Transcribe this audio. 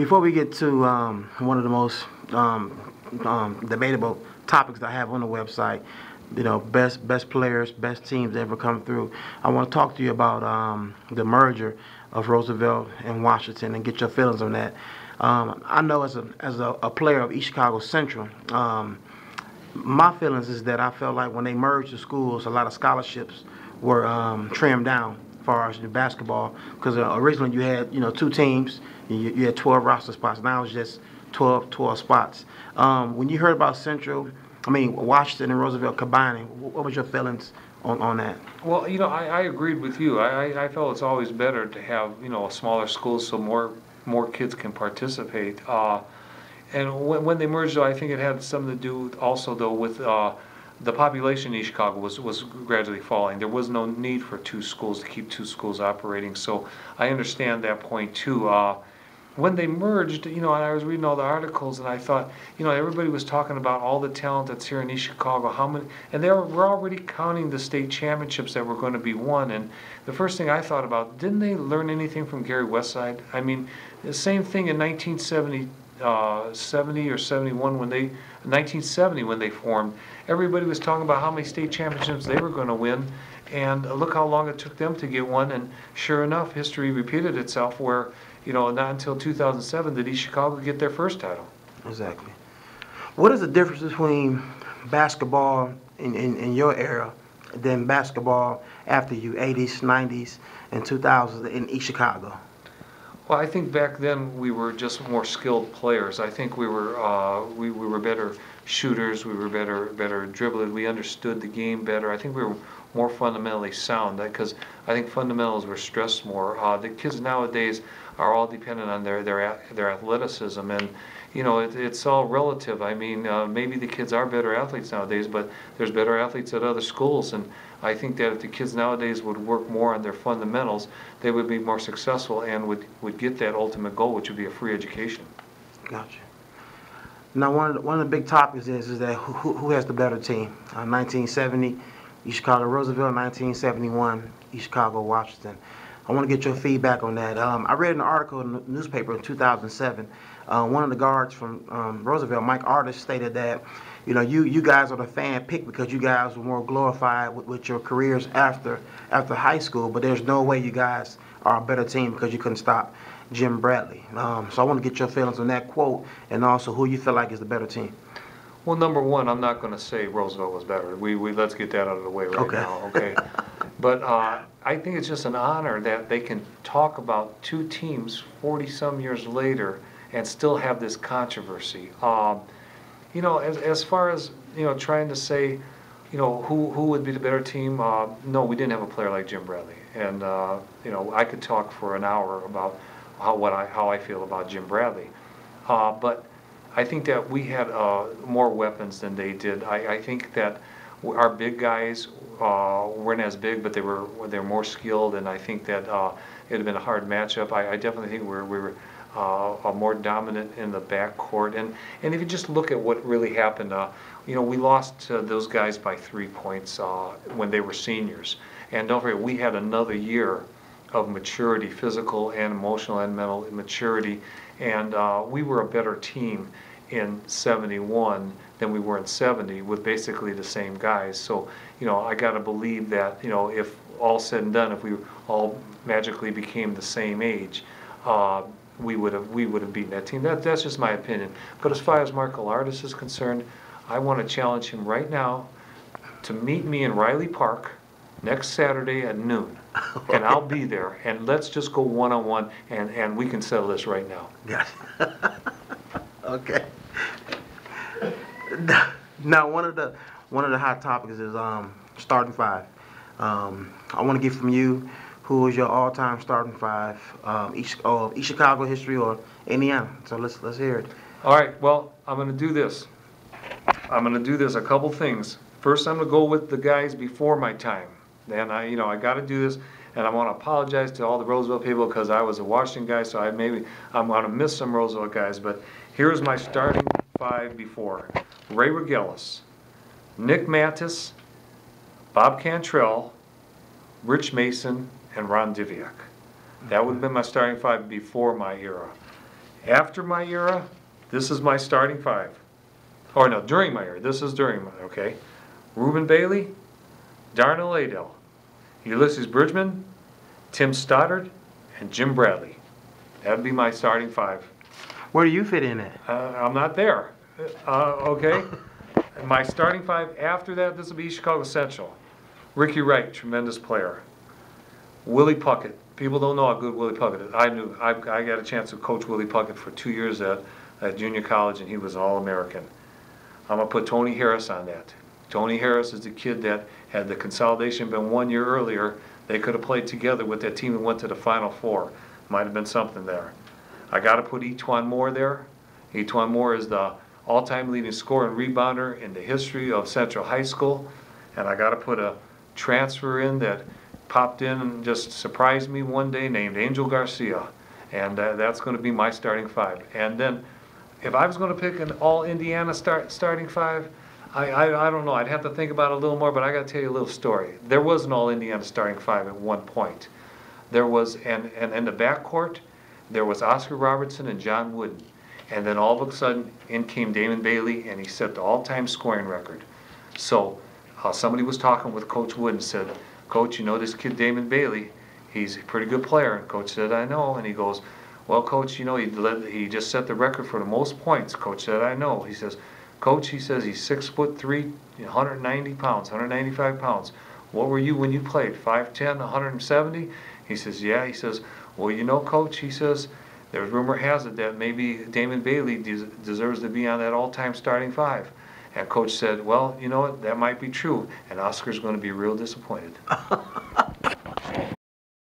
Before we get to one of the most debatable topics that I have on the website, best players, best teams that ever come through, I want to talk to you about the merger of Roosevelt and Washington and get your feelings on that. I know as a player of East Chicago Central, my feelings is that I felt like when they merged the schools, a lot of scholarships were trimmed down as far as the basketball, because originally you had two teams, you had 12 roster spots. Now it's just 12 spots. When you heard about Washington and Roosevelt combining, what was your feelings on that? Well, I agreed with you. I felt it's always better to have, a smaller school so more kids can participate. And when they merged, though, I think it had something to do also, though, with the population in East Chicago was gradually falling. There was no need for two schools to keep two schools operating. So I understand that point, too. When they merged, and I was reading all the articles, and I thought, everybody was talking about all the talent that's here in East Chicago, how many, and we're already counting the state championships that were going to be won. And the first thing I thought about, didn't they learn anything from Gary Westside? I mean, the same thing in 1970 or 71 1970 when they formed. Everybody was talking about how many state championships they were going to win, and look how long it took them to get one. And sure enough, history repeated itself where, not until 2007 did East Chicago get their first title. Exactly. What is the difference between basketball in your era than basketball after you, 80s, 90s, and 2000s in East Chicago? Well, I think back then we were just more skilled players. I think we were better shooters. We were better dribblers. We understood the game better. I think we were more fundamentally sound because I think fundamentals were stressed more. The kids nowadays are all dependent on their athleticism, and it's all relative. I mean, maybe the kids are better athletes nowadays, but there's better athletes at other schools, and I think that if the kids nowadays would work more on their fundamentals, they would be more successful and would get that ultimate goal, which would be a free education. Gotcha. Now, one of the big topics is that who has the better team? 1970, East Chicago Roosevelt, 1971, East Chicago Washington. I want to get your feedback on that. I read an article in the newspaper in 2007. One of the guards from Roosevelt, Mike Artis, stated that you guys are the fan pick because you guys were more glorified with your careers after high school, but there's no way you guys are a better team because you couldn't stop Jim Bradley. So I want to get your feelings on that quote and also who you feel like is the better team. Well, number one, I'm not going to say Roosevelt was better. We let's get that out of the way right now, okay? But I think it's just an honor that they can talk about two teams 40-some years later and still have this controversy. As far as trying to say, who would be the better team? No, we didn't have a player like Jim Bradley, and I could talk for an hour about how I feel about Jim Bradley, but I think that we had more weapons than they did. I think that our big guys weren't as big, but they're more skilled, and I think that it had been a hard matchup. I definitely think we were more dominant in the backcourt, and if you just look at what really happened, we lost those guys by 3 points when they were seniors, and don't forget we had another year of maturity, physical and emotional and mental maturity, and we were a better team in 71 than we were in 70 with basically the same guys. So I got to believe that if all said and done, if we all magically became the same age, we would have beaten that team. That's just my opinion. But as far as Marco Artis is concerned, I want to challenge him right now to meet me in Riley Park next Saturday at noon, and I'll be there. And let's just go one-on-one, and we can settle this right now. Gotcha. Okay. Now, one of the hot topics is starting five. I want to get from you who is your all-time starting five, East Chicago history or Indiana. So let's hear it. All right. Well, I'm going to do this. A couple things. First, I'm going to go with the guys before my time. And I got to do this, and I want to apologize to all the Roosevelt people because I was a Washington guy, so I'm going to miss some Roosevelt guys. But here's my starting five before: Ray Regelis, Nick Matus, Bob Cantrell, Rich Mason, and Ron Diviak. That would have been my starting five before my era. After my era, this is my starting five. Or no, during my era, this is during my, okay. Reuben Bailey, Darnell Adell, Ulysses Bridgman, Tim Stoddard, and Jim Bradley. That'd be my starting five. Where do you fit in at? I'm not there. Okay. My starting five after that, this will be Chicago Central. Ricky Wright, tremendous player. Willie Puckett. People don't know how good Willie Puckett is. I got a chance to coach Willie Puckett for 2 years at junior college, and he was an All-American. I'm going to put Tony Harris on that. Tony Harris is the kid that, had the consolidation been 1 year earlier, they could have played together with that team and went to the Final Four. Might have been something there. I got to put E'Twaun Moore there. E'Twaun Moore is the all-time leading scorer and rebounder in the history of Central High School. And I got to put a transfer in that popped in and just surprised me one day named Angel Garcia. And that's going to be my starting five. And then if I was going to pick an all-Indiana starting five, I don't know. I'd have to think about it a little more, but I got to tell you a little story. There was an all-Indiana starting five at one point. There was, and in the backcourt, there was Oscar Robertson and John Wooden. And then all of a sudden, in came Damon Bailey, and he set the all-time scoring record. So somebody was talking with Coach Wooden and said, Coach, you know this kid Damon Bailey, he's a pretty good player. And Coach said, I know. And he goes, well, Coach, you know, he just set the record for the most points. Coach said, I know. He says, Coach, he says he's 6'3", 190 pounds, 195 pounds. What were you when you played? 5'10", 170? He says, yeah. He says, well, you know, Coach, he says, there's rumor has it that maybe Damon Bailey deserves to be on that all-time starting five. And Coach said, well, you know what, that might be true. And Oscar's going to be real disappointed.